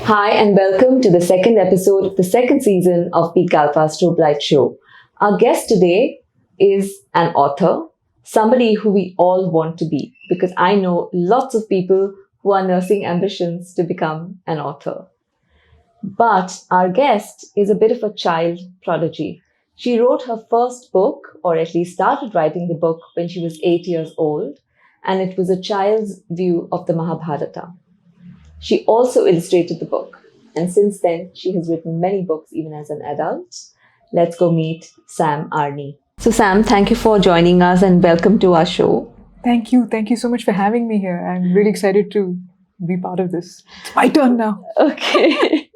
Hi and welcome to the second episode of the second season of PeakAlpha Strobe Light Show. Our guest today is an author, somebody who we all want to be, because I know lots of people who are nursing ambitions to become an author. But our guest is a bit of a child prodigy. She wrote her first book, or at least started writing the book when she was 8 years old, and it was a child's view of the Mahabharata. She also illustrated the book, and since then, she has written many books even as an adult. Let's go meet Sam Arni. So Sam, thank you for joining us and welcome to our show. Thank you. Thank you so much for having me here. I'm really excited to be part of this. It's my turn now. Okay.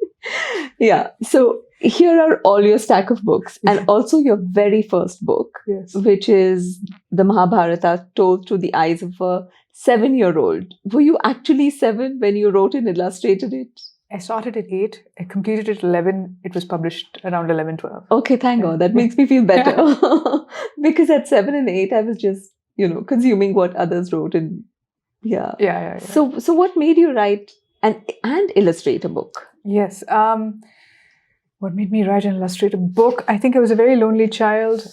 Yeah. So here are all your stack of books and also your very first book, Yes. which is the Mahabharata told through the eyes of a 7-year-old. Were you actually 7 when you wrote and illustrated it? I started at 8. I completed at 11. It was published around 11, 12. Okay, thank God. That makes me feel better. Because at 7 and 8, I was just, consuming what others wrote. And yeah. Yeah. So what made you write and illustrate a book? Yes. What made me write and illustrate a book? I think I was a very lonely child.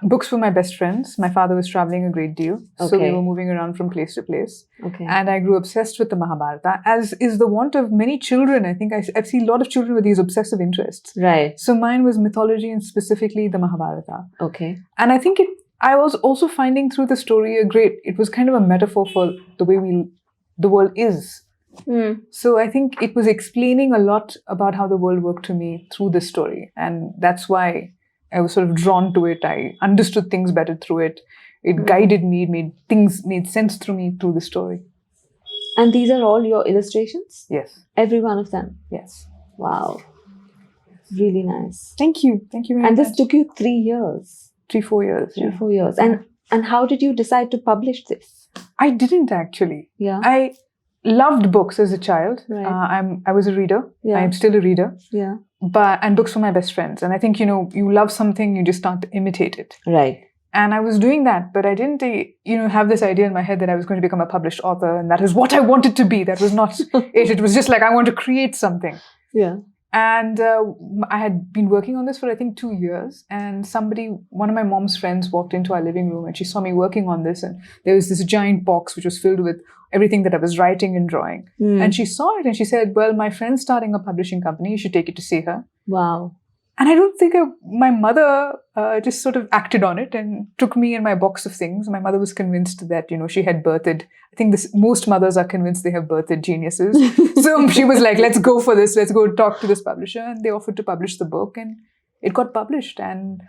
Books were my best friends. My father was traveling a great deal. So we were moving around from place to place. Okay. And I grew obsessed with the Mahabharata, as is the want of many children. I think I've seen a lot of children with these obsessive interests. Right. So mine was mythology and specifically the Mahabharata. Okay. And I think I was also finding through the story it was kind of a metaphor for the way the world is. So I think it was explaining a lot about how the world worked to me through this story. And that's why I was sort of drawn to it. I understood things better through it. It guided me, made sense through me through the story. And these are all your illustrations? Yes. Every one of them? Yes. Wow. Really nice. Thank you. Thank you very much. And this took you 3 years? 3-4 years. 3-4 years. And how did you decide to publish this? I didn't actually. Yeah. I loved books as a child. Right. I was a reader. Yeah. I'm still a reader. Yeah. And books were my best friends. And I think, you love something, you just start to imitate it. Right. And I was doing that, but I didn't, have this idea in my head that I was going to become a published author. And that is what I wanted to be. That was not it. It was just like, I want to create something. Yeah. And I had been working on this for, I think, 2 years. And one of my mom's friends walked into our living room and she saw me working on this. And there was this giant box which was filled with everything that I was writing and drawing. And she saw it and she said, well, my friend's starting a publishing company. You should take it to see her. Wow. And I don't think my mother just sort of acted on it and took me and my box of things. My mother was convinced that, she had birthed. I think most mothers are convinced they have birthed geniuses. So she was like, let's go for this. Let's go talk to this publisher. And they offered to publish the book and it got published. And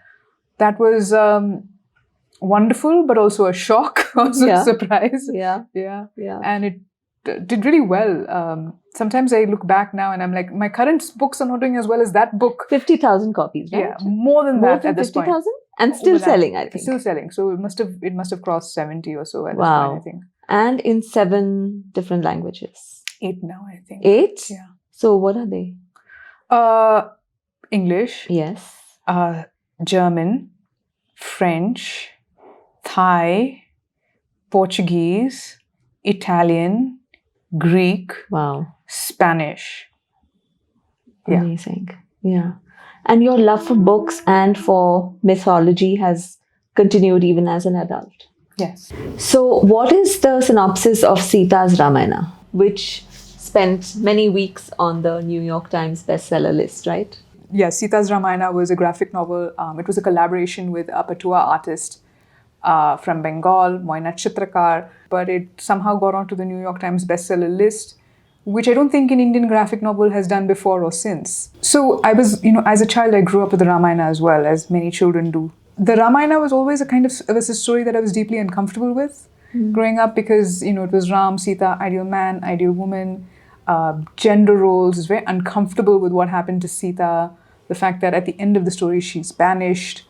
that was wonderful, but also a shock, also a surprise. Yeah. And it did really well. Sometimes I look back now and I'm like, my current books are not doing as well as that book. 50,000 copies, right? Yeah, more than that at this point. 50,000? And still selling, I think. Still selling. So it must have crossed 70 or so at this point, I think. And in 7 different languages. 8 now, I think. 8? Yeah. So what are they? English. Yes. German. French. Thai. Portuguese. Italian. Greek. Wow. Spanish. Yeah. Amazing. Yeah. And your love for books and for mythology has continued even as an adult. Yes. So what is the synopsis of Sita's Ramayana, which spent many weeks on the New York Times bestseller list, right? Yes, Sita's Ramayana was a graphic novel. It was a collaboration with a Patua artist from Bengal, Moina Chitrakar, but it somehow got onto the New York Times bestseller list, which I don't think an Indian graphic novel has done before or since. So I was, as a child, I grew up with the Ramayana as well, as many children do. The Ramayana was always it was a story that I was deeply uncomfortable with growing up because, it was Ram, Sita, ideal man, ideal woman, gender roles. I was very uncomfortable with what happened to Sita, the fact that at the end of the story, she's banished.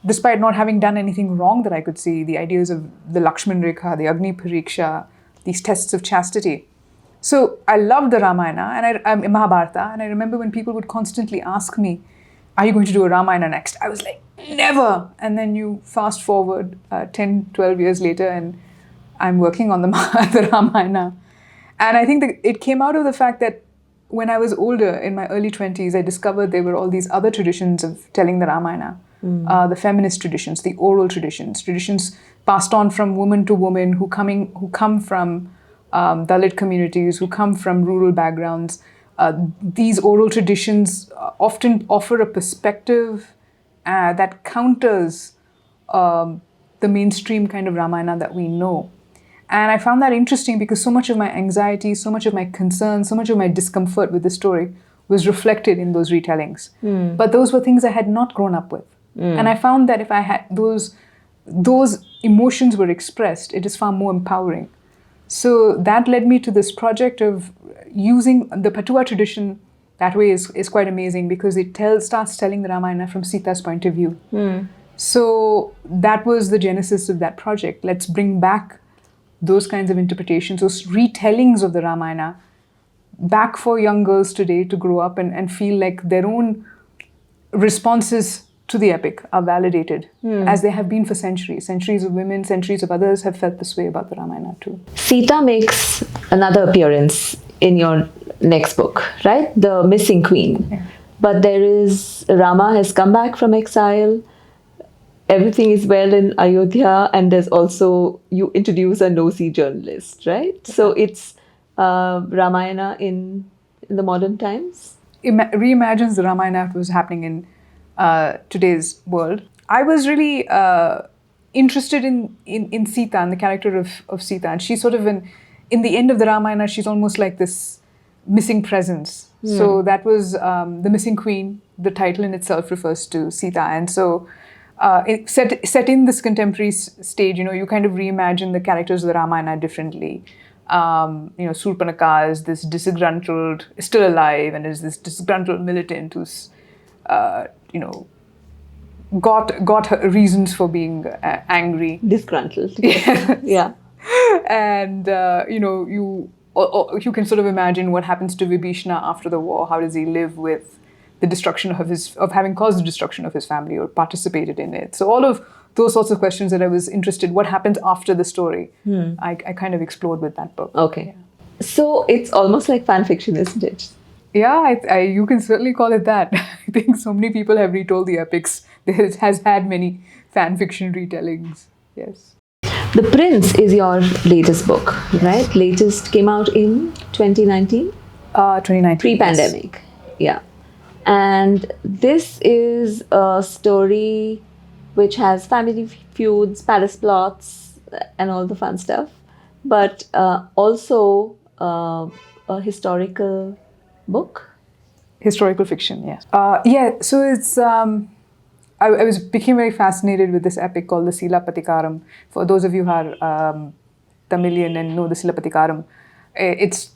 Despite not having done anything wrong that I could see, the ideas of the Lakshman Rekha, the Agni Pariksha, these tests of chastity. So I loved the Ramayana and Mahabharata, and I remember when people would constantly ask me, are you going to do a Ramayana next? I was like, never! And then you fast forward 10, 12 years later and I'm working on the Ramayana. And I think that it came out of the fact that when I was older, in my early 20s, I discovered there were all these other traditions of telling the Ramayana. The feminist traditions, the oral traditions passed on from woman to woman who come from Dalit communities, who come from rural backgrounds. These oral traditions often offer a perspective that counters the mainstream kind of Ramayana that we know. And I found that interesting because so much of my anxiety, so much of my concern, so much of my discomfort with the story was reflected in those retellings. But those were things I had not grown up with. And I found that if I had those emotions were expressed, it is far more empowering. So that led me to this project of using the Patua tradition. That way is quite amazing because it starts telling the Ramayana from Sita's point of view. So that was the genesis of that project. Let's bring back those kinds of interpretations, those retellings of the Ramayana back for young girls today to grow up and feel like their own responses to the epic are validated as they have been for centuries. Centuries of women, centuries of others have felt this way about the Ramayana too. Sita makes another appearance in your next book, right? The Missing Queen. Yeah. But there is, Rama has come back from exile. Everything is well in Ayodhya, and there's also, you introduce a nosy journalist, right? Yeah. So it's Ramayana in the modern times. Reimagines the Ramayana that was happening in today's world. I was really interested in Sita and the character of Sita, and she's sort of in the end of the Ramayana, she's almost like this missing presence. So that was the Missing Queen. The title in itself refers to Sita, and so it set in this contemporary stage. You kind of reimagine the characters of the Ramayana differently. Surpanaka is this disgruntled, is still alive, and is this disgruntled militant who's got her reasons for being angry. Disgruntled. Yes. Yeah. And you can sort of imagine what happens to Vibhishana after the war. How does he live with the destruction of having caused the destruction of his family or participated in it? So all of those sorts of questions that I was interested, what happens after the story, I kind of explored with that book. Okay. Yeah. So it's almost like fan fiction, isn't it? Yeah, you can certainly call it that. I think so many people have retold the epics. It has had many fan fiction retellings. Yes. The Prince is your latest book, right? Latest came out in 2019? 2019. Pre-pandemic. Yes. Yeah. And this is a story which has family feuds, palace plots, and all the fun stuff, but also a historical book. Historical fiction, yes. So it's I became very fascinated with this epic called the Silapatikaram. For those of you who are Tamilian and know the Silapatikaram, it's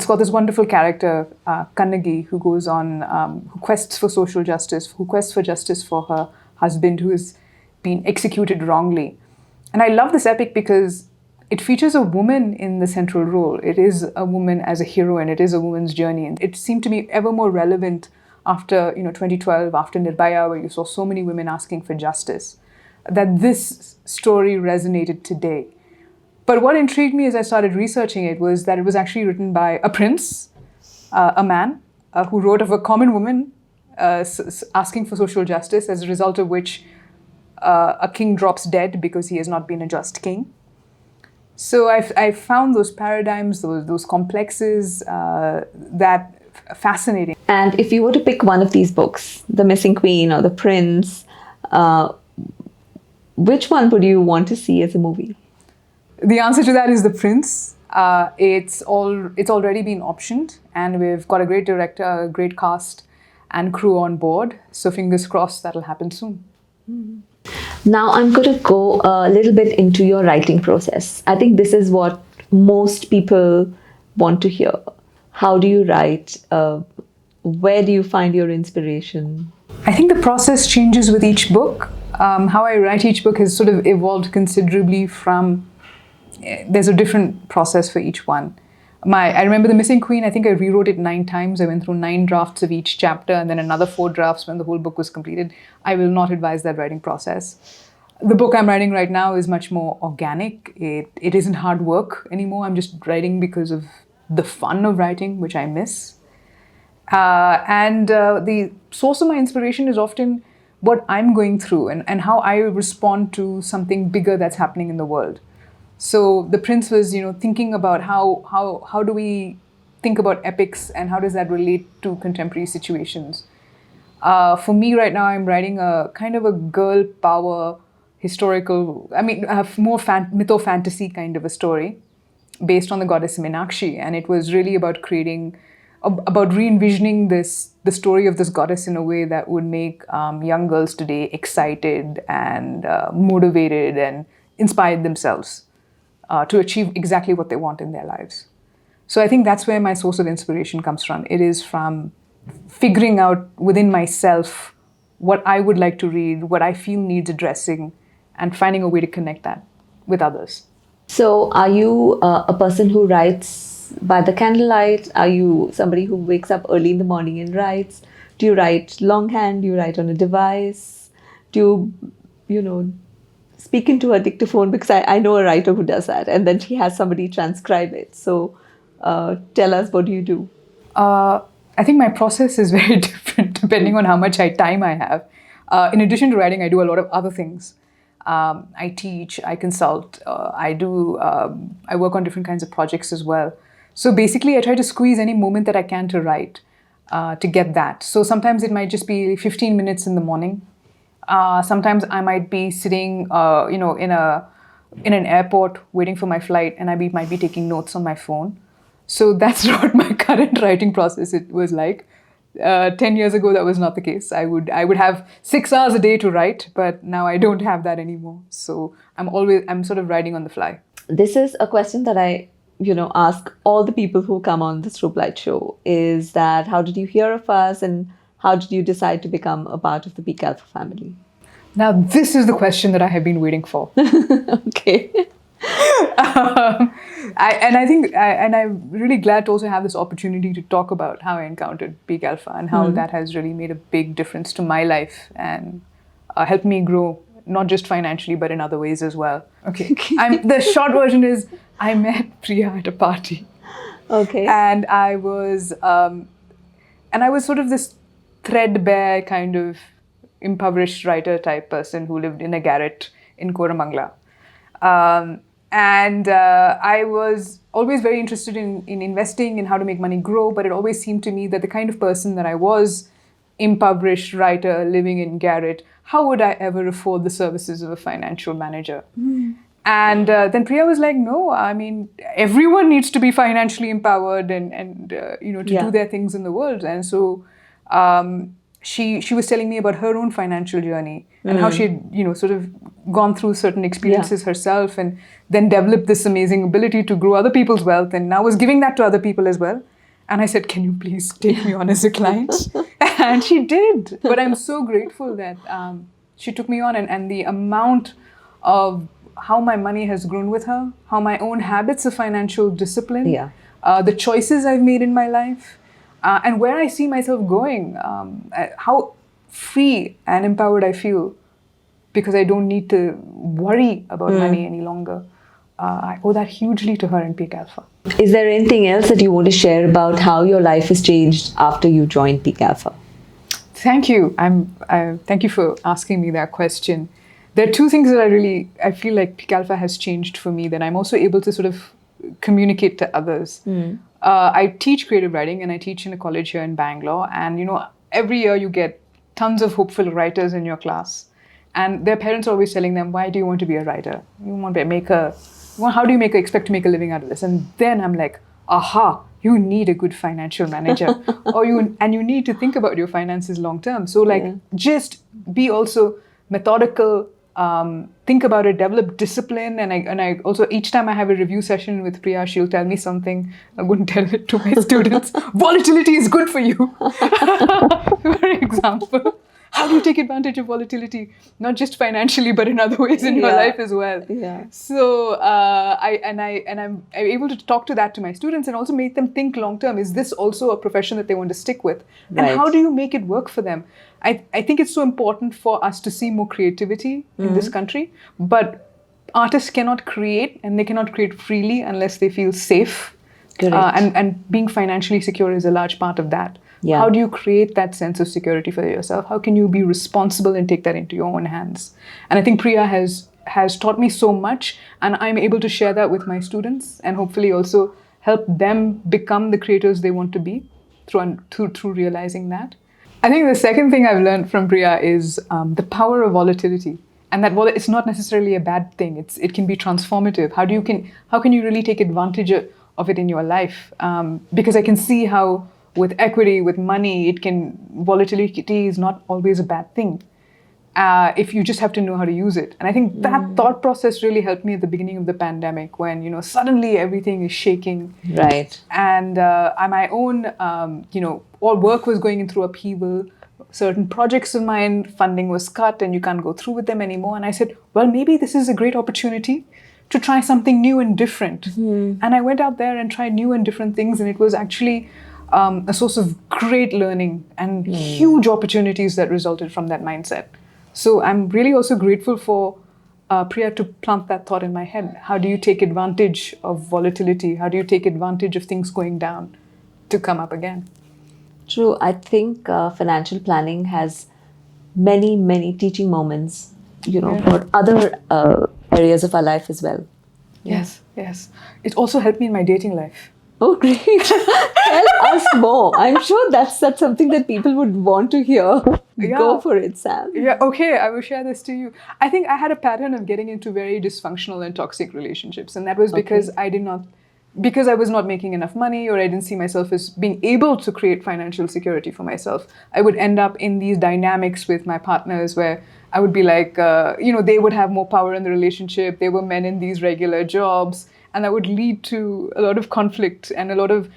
got this wonderful character, Kannagi, who goes on, who quests for social justice, who quests for justice for her husband who has been executed wrongly. And I love this epic because it features a woman in the central role. It is a woman as a heroine. It is a woman's journey. And it seemed to me ever more relevant after 2012, after Nirbhaya, where you saw so many women asking for justice, that this story resonated today. But what intrigued me as I started researching it was that it was actually written by a prince, a man, who wrote of a common woman asking for social justice, as a result of which a king drops dead because he has not been a just king. So I found those paradigms, those complexes, that fascinating. And if you were to pick one of these books, The Missing Queen or The Prince, which one would you want to see as a movie? The answer to that is The Prince. It's already been optioned, and we've got a great director, a great cast, and crew on board. So fingers crossed that'll happen soon. Now I'm going to go a little bit into your writing process. I think this is what most people want to hear. How do you write? Where do you find your inspiration? I think the process changes with each book. How I write each book has sort of evolved considerably from... There's a different process for each one. I remember The Missing Queen, I think I rewrote it 9 times. I went through 9 drafts of each chapter and then another 4 drafts when the whole book was completed. I will not advise that writing process. The book I'm writing right now is much more organic. It isn't hard work anymore. I'm just writing because of the fun of writing, which I miss. And the source of my inspiration is often what I'm going through and how I respond to something bigger that's happening in the world. So the prince was, thinking about how do we think about epics and how does that relate to contemporary situations. For me right now, I'm writing a kind of a girl power historical, more mytho fantasy kind of a story based on the goddess Meenakshi, and it was really about about re-envisioning the story of this goddess in a way that would make young girls today excited and motivated and inspired themselves to achieve exactly what they want in their lives. So I think that's where my source of inspiration comes from. It is from figuring out within myself what I would like to read, what I feel needs addressing, and finding a way to connect that with others. So, are you a person who writes by the candlelight? Are you somebody who wakes up early in the morning and writes? Do you write longhand? Do you write on a device? Do speak into a dictaphone? Because I know a writer who does that, and then he has somebody transcribe it. So, tell us, what do you do? I think my process is very different depending on how much time I have. In addition to writing, I do a lot of other things. I teach, I consult, I work on different kinds of projects as well. So basically, I try to squeeze any moment that I can to write, to get that. So sometimes it might just be 15 minutes in the morning. Sometimes I might be sitting, in an airport waiting for my flight, and I might be taking notes on my phone. So that's what my current writing process it was like. 10 years ago, that was not the case. I would have 6 hours a day to write, but now I don't have that anymore. So I'm sort of writing on the fly. This is a question that I, ask all the people who come on the Strobe Light show, is that how did you hear of us and how did you decide to become a part of the PeakAlpha family? Now, this is the question that I have been waiting for. Okay. I'm really glad to also have this opportunity to talk about how I encountered PeakAlpha and how that has really made a big difference to my life and helped me grow, not just financially, but in other ways as well. Okay. The short version is I met Priya at a party. Okay. And I was sort of this threadbare kind of impoverished writer type person who lived in a garret in Koramangala. I was always very interested in investing and how to make money grow, but it always seemed to me that the kind of person that I was, impoverished writer living in garret, how would I ever afford the services of a financial manager? And then Priya was like, no, I mean, everyone needs to be financially empowered and to do their things in the world. And so she was telling me about her own financial journey and how she had, sort of gone through certain experiences herself and then developed this amazing ability to grow other people's wealth and now was giving that to other people as well. And I said, can you please take me on as a client? And she did. But I'm so grateful that she took me on and the amount of how my money has grown with her, how my own habits of financial discipline, the choices I've made in my life, and where I see myself going, how free and empowered I feel because I don't need to worry about money any longer. I owe that hugely to her and PeakAlpha. Is there anything else that you want to share about how your life has changed after you joined PeakAlpha? Thank you. Thank you for asking me that question. There are two things that I feel like PeakAlpha has changed for me that I'm also able to sort of communicate to others. I teach creative writing and I teach in a college here in Bangalore. And, every year you get tons of hopeful writers in your class. And their parents are always telling them, why do you want to be a writer? You want to make how do you expect to make a living out of this? And then I'm like, aha, you need a good financial manager. You need to think about your finances long term. So just be also methodical, think about it, develop discipline. And I also, each time I have a review session with Priya, she'll tell me something. I wouldn't tell it to my students. Volatility is good for you. For example. How do you take advantage of volatility? Not just financially, but in other ways in your life as well. Yeah. So I'm able to talk to that to my students and also make them think long term. Is this also a profession that they want to stick with? Right. And how do you make it work for them? I think it's so important for us to see more creativity in this country. But artists cannot create, and they cannot create freely unless they feel safe Correct. And being financially secure is a large part of that. Yeah. How do you create that sense of security for yourself? How can you be responsible and take that into your own hands? And I think Priya has taught me so much, and I'm able to share that with my students and hopefully also help them become the creators they want to be through realizing that. I think the second thing I've learned from Priya is the power of volatility, and that it's not necessarily a bad thing. It can be transformative. How can you really take advantage of it in your life? Because I can see how with equity, with money, volatility is not always a bad thing. If you just have to know how to use it. And I think that thought process really helped me at the beginning of the pandemic when, suddenly everything is shaking. Right. And my own, all work was going in through upheaval. Certain projects of mine, funding was cut and you can't go through with them anymore. And I said, well, maybe this is a great opportunity to try something new and different. And I went out there and tried new and different things. And it was actually a source of great learning and huge opportunities that resulted from that mindset. So I'm really also grateful for Priya to plant that thought in my head. How do you take advantage of volatility? How do you take advantage of things going down to come up again? True. I think financial planning has many, many teaching moments, for other areas of our life as well. Yes. It also helped me in my dating life. Oh, great. Tell us more. I'm sure that's something that people would want to hear. Yeah. Go for it, Sam. Yeah, okay, I will share this to you. I think I had a pattern of getting into very dysfunctional and toxic relationships. And that was because because I was not making enough money, or I didn't see myself as being able to create financial security for myself. I would end up in these dynamics with my partners where I would be like, they would have more power in the relationship. They were men in these regular jobs. And that would lead to a lot of conflict and a lot of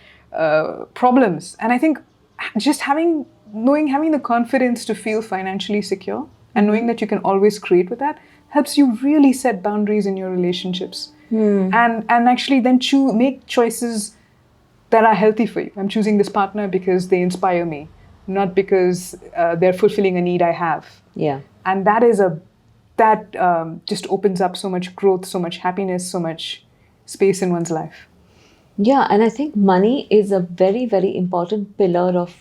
problems. And I think just having the confidence to feel financially secure and knowing that you can always create with that helps you really set boundaries in your relationships. And actually then make choices that are healthy for you. I'm choosing this partner because they inspire me, not because they're fulfilling a need I have. Yeah. And that just opens up so much growth, so much happiness, so much space in one's life. Yeah, and I think money is a very, very important pillar of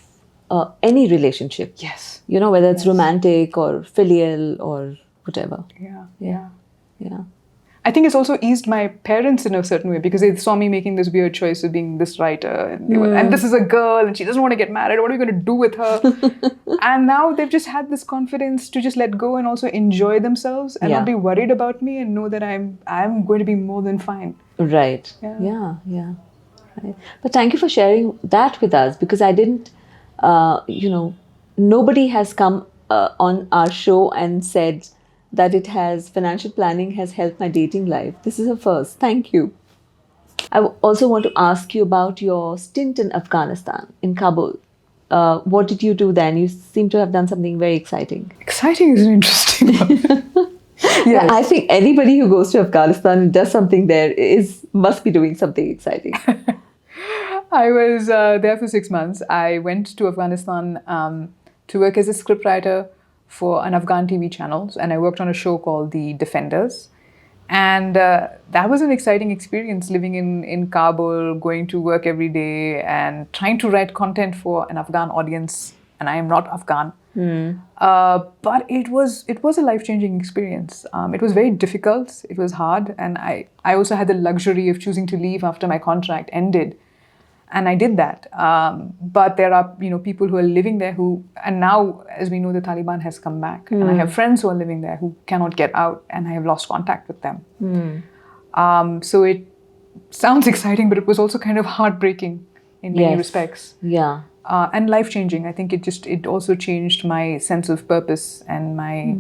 any relationship. Yes. Whether it's romantic or filial or whatever. Yeah. I think it's also eased my parents in a certain way because they saw me making this weird choice of being this writer. And this is a girl and she doesn't want to get married. What are we going to do with her? And now they've just had this confidence to just let go and also enjoy themselves and not be worried about me and know that I'm going to be more than fine. Right. Yeah. Right. But thank you for sharing that with us because I didn't, nobody has come on our show and said that financial planning has helped my dating life. This is a first. Thank you. I also want to ask you about your stint in Afghanistan, in Kabul. What did you do then? You seem to have done something very exciting. Exciting is an interesting one. Yes. I think anybody who goes to Afghanistan and does something there must be doing something exciting. I was there for 6 months. I went to Afghanistan to work as a scriptwriter for an Afghan TV channel, and I worked on a show called The Defenders. And that was an exciting experience, living in Kabul, going to work every day and trying to write content for an Afghan audience. And I am not Afghan. But it was a life-changing experience. It was very difficult. It was hard. And I also had the luxury of choosing to leave after my contract ended. And I did that. But there are, people who are living there and now, as we know, the Taliban has come back. And I have friends who are living there who cannot get out, and I have lost contact with them. So it sounds exciting, but it was also kind of heartbreaking in many respects. Yeah. And life-changing. I think it also changed my sense of purpose and my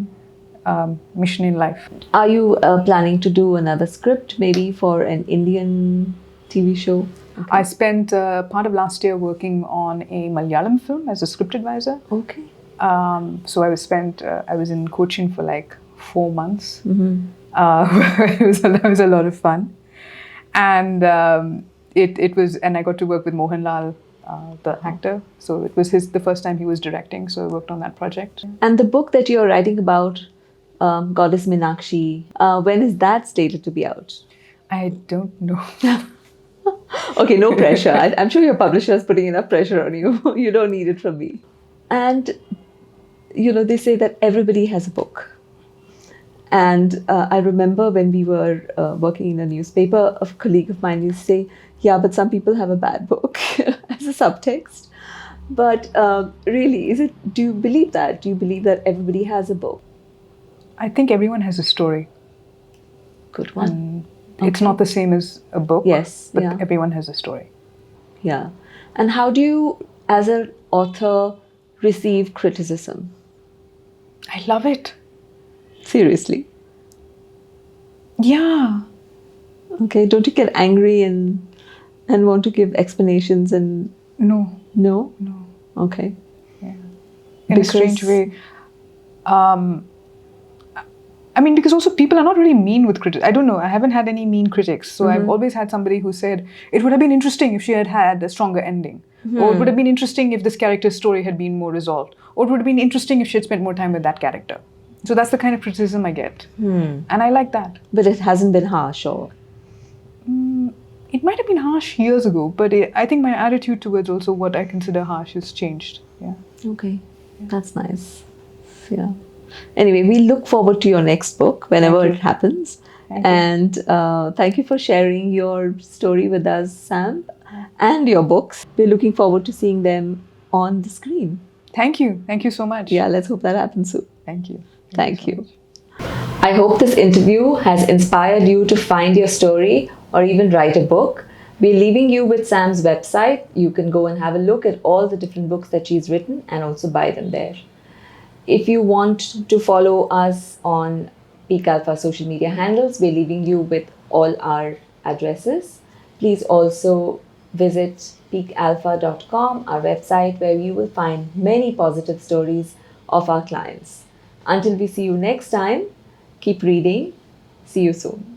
mission in life. Are you planning to do another script, maybe for an Indian TV show? Okay. I spent part of last year working on a Malayalam film as a script advisor. Okay. So I was in Cochin for like 4 months. It was a lot of fun. And and I got to work with Mohanlal, the actor. So it was the first time he was directing. So I worked on that project. And the book that you're writing about, Goddess Meenakshi, when is that slated to be out? I don't know. Okay, no pressure. I'm sure your publisher is putting enough pressure on you. You don't need it from me. And, they say that everybody has a book. And I remember when we were working in a newspaper, a colleague of mine used to say, yeah, but some people have a bad book as a subtext. But really, do you believe that? Do you believe that everybody has a book? I think everyone has a story. Good one. It's Okay. not the same as a book, Yes, but yeah. everyone has a story. Yeah. And how do you, as an author, receive criticism? I love it. Seriously. Yeah. Okay. Don't you get angry and want to give explanations and No. no? No. Okay. Yeah. In a strange way. I mean, because also people are not really mean with critics. I don't know. I haven't had any mean critics. So I've always had somebody who said, it would have been interesting if she had had a stronger ending. Or it would have been interesting if this character's story had been more resolved. Or it would have been interesting if she had spent more time with that character. So that's the kind of criticism I get. And I like that. But it hasn't been harsh or. It might have been harsh years ago, but I think my attitude towards also what I consider harsh has changed. Yeah. Okay. That's nice. Yeah. Anyway, we look forward to your next book whenever Thank you. it happens. Thank you. And thank you for sharing your story with us, Sam, and your books. We're looking forward to seeing them on the screen. Thank you. Thank you so much. Yeah, let's hope that happens soon. Thank you. Thank so you. much. I hope this interview has inspired you to find your story or even write a book. We're leaving you with Sam's website. You can go and have a look at all the different books that she's written and also buy them there. If you want to follow us on PeakAlpha social media handles, we're leaving you with all our addresses. Please also visit peakalpha.com, our website, where you will find many positive stories of our clients. Until we see you next time, keep reading. See you soon.